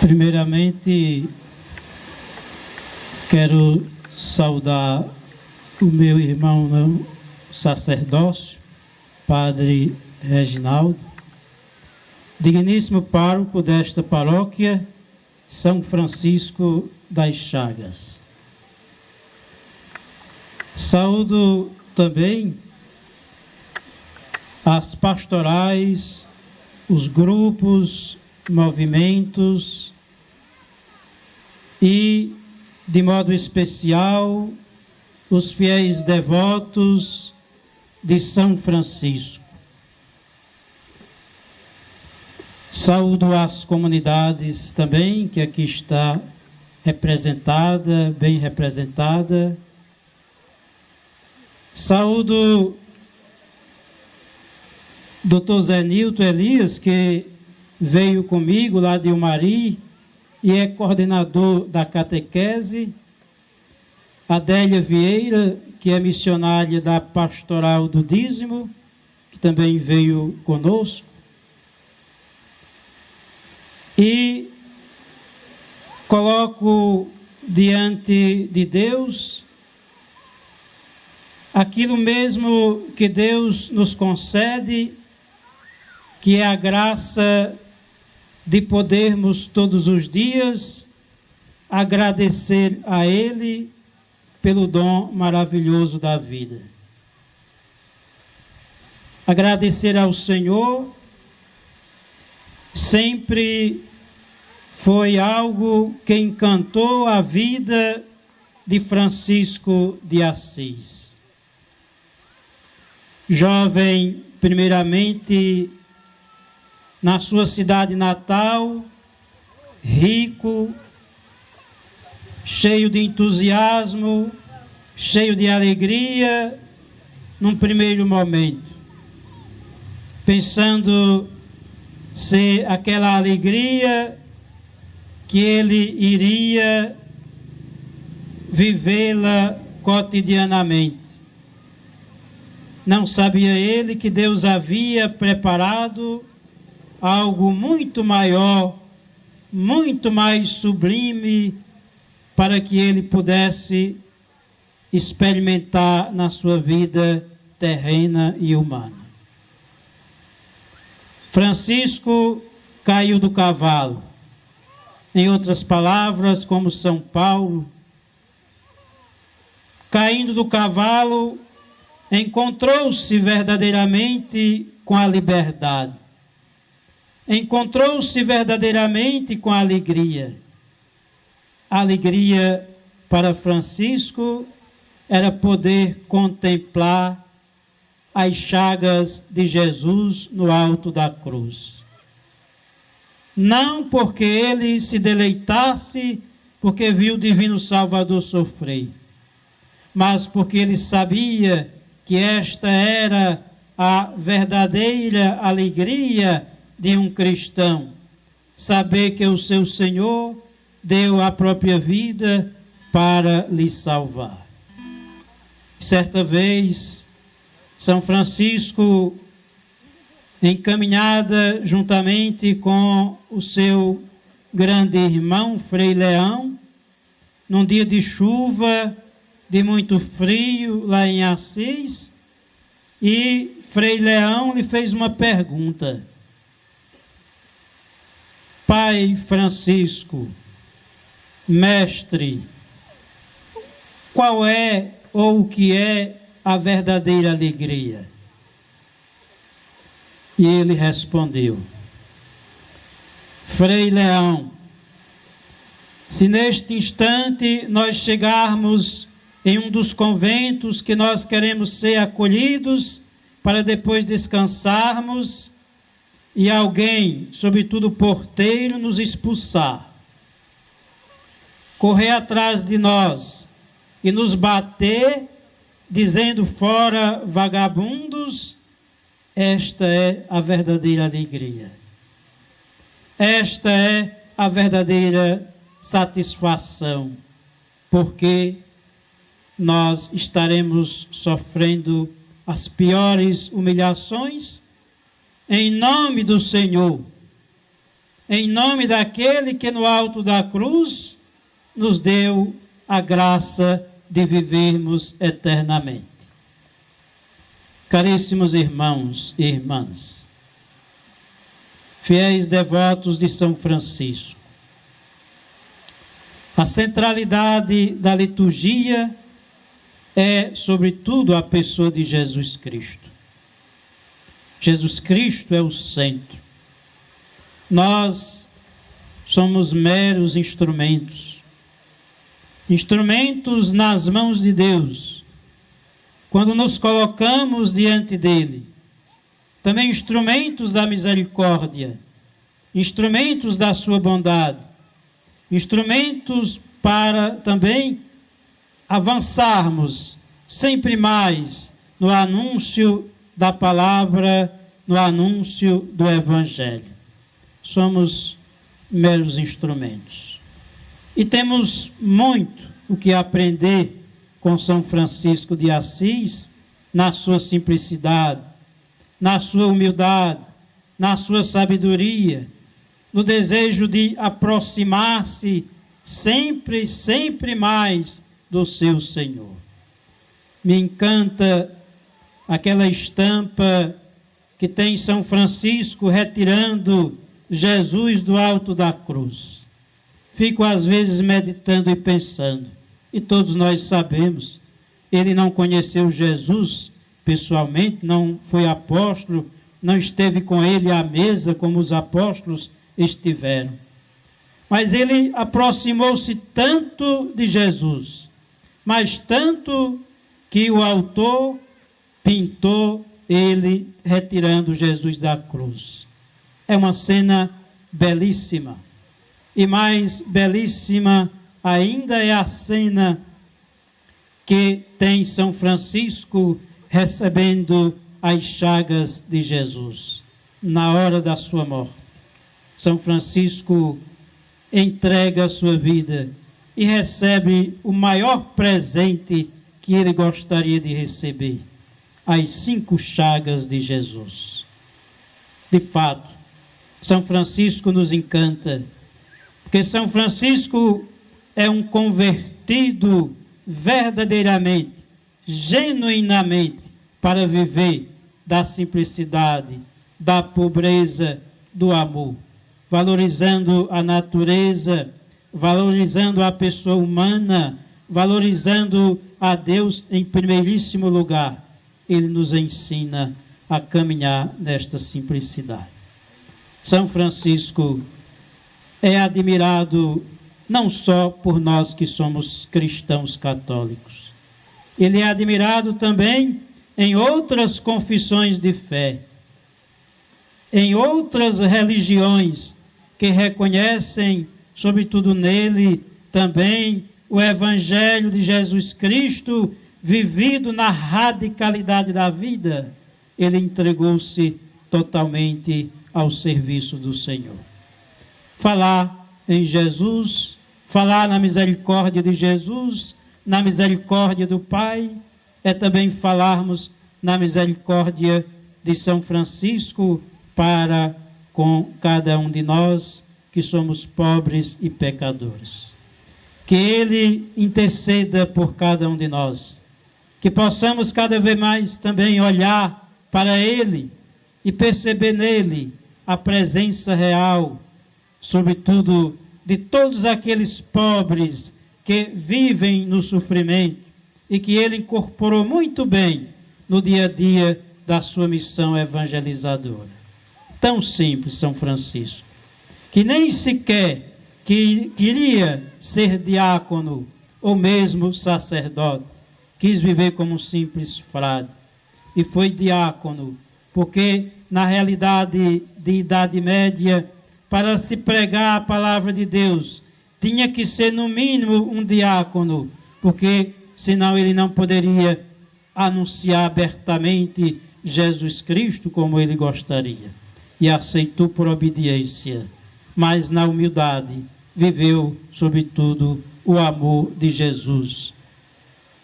Primeiramente, quero saudar o meu irmão no sacerdócio, Padre Reginaldo, digníssimo pároco desta paróquia, São Francisco das Chagas. Saúdo também as pastorais, os grupos, movimentos e, de modo especial, os fiéis devotos de São Francisco. Saúdo as comunidades também, que aqui está representada, bem representada. Saúdo Dr. Zé Nilton Elias, que veio comigo lá de Umari e é coordenador da catequese. Adélia Vieira, que é missionária da Pastoral do Dízimo, que também veio conosco. E coloco diante de Deus aquilo mesmo que Deus nos concede, que é a graça de podermos todos os dias agradecer a Ele pelo dom maravilhoso da vida. Agradecer ao Senhor sempre foi algo que encantou a vida de Francisco de Assis. Jovem, primeiramente, na sua cidade natal, rico, cheio de entusiasmo, cheio de alegria, num primeiro momento, pensando ser aquela alegria que ele iria vivê-la cotidianamente. Não sabia ele que Deus havia preparado algo muito maior, muito mais sublime, para que ele pudesse experimentar na sua vida terrena e humana. Francisco caiu do cavalo. Em outras palavras, como São Paulo, caindo do cavalo, encontrou-se verdadeiramente com a liberdade. Encontrou-se verdadeiramente com a alegria. A alegria para Francisco era poder contemplar as chagas de Jesus no alto da cruz. Não porque ele se deleitasse, porque viu o Divino Salvador sofrer, mas porque ele sabia que esta era a verdadeira alegria de um cristão, saber que o seu Senhor deu a própria vida para lhe salvar. Certa vez, São Francisco, encaminhada juntamente com o seu grande irmão, Frei Leão, num dia de chuva, de muito frio, lá em Assis, e Frei Leão lhe fez uma pergunta. Pai Francisco, mestre, qual é ou o que é a verdadeira alegria? E ele respondeu: Frei Leão, se neste instante nós chegarmos em um dos conventos que nós queremos ser acolhidos para depois descansarmos, e alguém, sobretudo o porteiro, nos expulsar, correr atrás de nós e nos bater, dizendo fora vagabundos, esta é a verdadeira alegria. Esta é a verdadeira satisfação, porque nós estaremos sofrendo as piores humilhações em nome do Senhor, em nome daquele que no alto da cruz nos deu a graça de vivermos eternamente. Caríssimos irmãos e irmãs, fiéis devotos de São Francisco, a centralidade da liturgia é, sobretudo, a pessoa de Jesus Cristo. Jesus Cristo é o centro. Nós somos meros instrumentos nas mãos de Deus, quando nos colocamos diante dele. Também instrumentos da misericórdia, instrumentos da sua bondade, instrumentos para também avançarmos sempre mais no anúncio da palavra, no anúncio do Evangelho. Somos meros instrumentos. E temos muito o que aprender com São Francisco de Assis, na sua simplicidade, na sua humildade, na sua sabedoria, no desejo de aproximar-se sempre mais do seu Senhor. Me encanta aquela estampa que tem São Francisco retirando Jesus do alto da cruz. Fico às vezes meditando e pensando, e todos nós sabemos, ele não conheceu Jesus pessoalmente, não foi apóstolo, não esteve com ele à mesa como os apóstolos estiveram. Mas ele aproximou-se tanto de Jesus, mas tanto que o autor pintou ele retirando Jesus da cruz. É uma cena belíssima. E mais belíssima ainda é a cena que tem São Francisco recebendo as chagas de Jesus na hora da sua morte. São Francisco entrega a sua vida e recebe o maior presente que ele gostaria de receber: as 5 chagas de Jesus. De fato, São Francisco nos encanta, porque São Francisco é um convertido verdadeiramente, genuinamente, para viver da simplicidade, da pobreza, do amor, valorizando a natureza, valorizando a pessoa humana, valorizando a Deus em primeiríssimo lugar. Ele nos ensina a caminhar nesta simplicidade. São Francisco é admirado não só por nós que somos cristãos católicos. Ele é admirado também em outras confissões de fé, em outras religiões que reconhecem, sobretudo nele, também o Evangelho de Jesus Cristo vivido na radicalidade da vida. Ele entregou-se totalmente ao serviço do Senhor. Falar em Jesus, falar na misericórdia de Jesus, na misericórdia do Pai, é também falarmos na misericórdia de São Francisco para com cada um de nós que somos pobres e pecadores. Que ele interceda por cada um de nós, que possamos cada vez mais também olhar para ele e perceber nele a presença real, sobretudo de todos aqueles pobres que vivem no sofrimento e que ele incorporou muito bem no dia a dia da sua missão evangelizadora. Tão simples, São Francisco, que nem sequer queria ser diácono ou mesmo sacerdote, quis viver como um simples frade e foi diácono, porque na realidade de Idade Média, para se pregar a palavra de Deus, tinha que ser no mínimo um diácono, porque senão ele não poderia anunciar abertamente Jesus Cristo como ele gostaria. E aceitou por obediência, mas na humildade viveu, sobretudo, o amor de Jesus.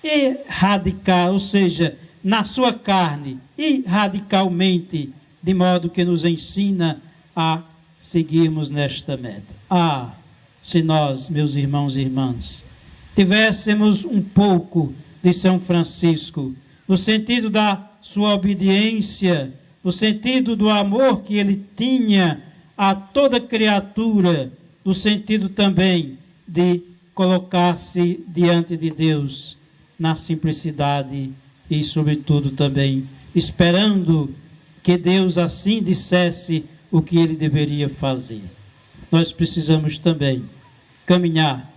E radical, ou seja, na sua carne, e radicalmente, de modo que nos ensina a seguirmos nesta meta. Ah, se nós, meus irmãos e irmãs, tivéssemos um pouco de São Francisco, no sentido da sua obediência, no sentido do amor que ele tinha a toda criatura, no sentido também de colocar-se diante de Deus na simplicidade e, sobretudo, também esperando que Deus assim dissesse o que ele deveria fazer. Nós precisamos também caminhar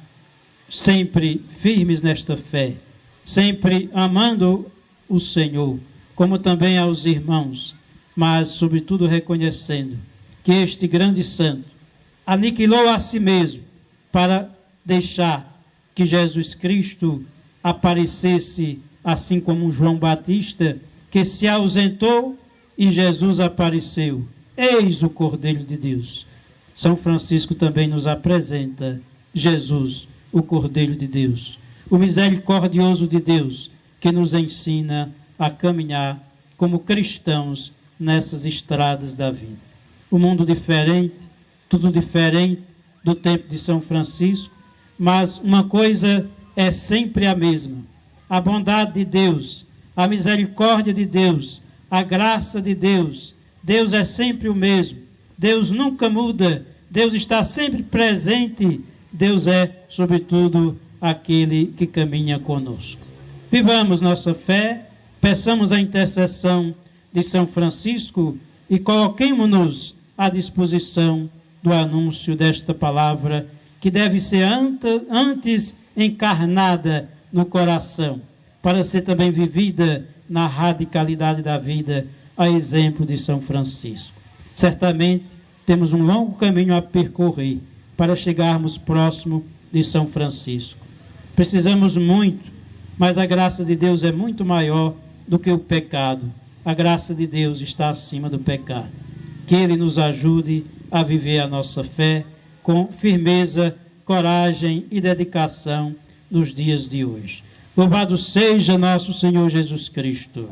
sempre firmes nesta fé, sempre amando o Senhor, como também aos irmãos, mas, sobretudo, reconhecendo que este grande santo aniquilou a si mesmo para deixar que Jesus Cristo aparecesse, assim como João Batista, que se ausentou e Jesus apareceu. Eis o Cordeiro de Deus. São Francisco também nos apresenta Jesus, o Cordeiro de Deus, o misericordioso de Deus, que nos ensina a caminhar como cristãos nessas estradas da vida. O mundo diferente, tudo diferente do tempo de São Francisco, mas uma coisa é sempre a mesma: a bondade de Deus, a misericórdia de Deus, a graça de Deus. Deus é sempre o mesmo, Deus nunca muda, Deus está sempre presente, Deus é, sobretudo, aquele que caminha conosco. Vivamos nossa fé, peçamos a intercessão de São Francisco e coloquemo-nos à disposição do anúncio desta palavra, que deve ser antes encarnada no coração, para ser também vivida na radicalidade da vida, a exemplo de São Francisco. Certamente temos um longo caminho a percorrer para chegarmos próximo de São Francisco. Precisamos muito, mas a graça de Deus é muito maior do que o pecado. A graça de Deus está acima do pecado. Que Ele nos ajude a viver a nossa fé com firmeza, coragem e dedicação nos dias de hoje. Louvado seja nosso Senhor Jesus Cristo.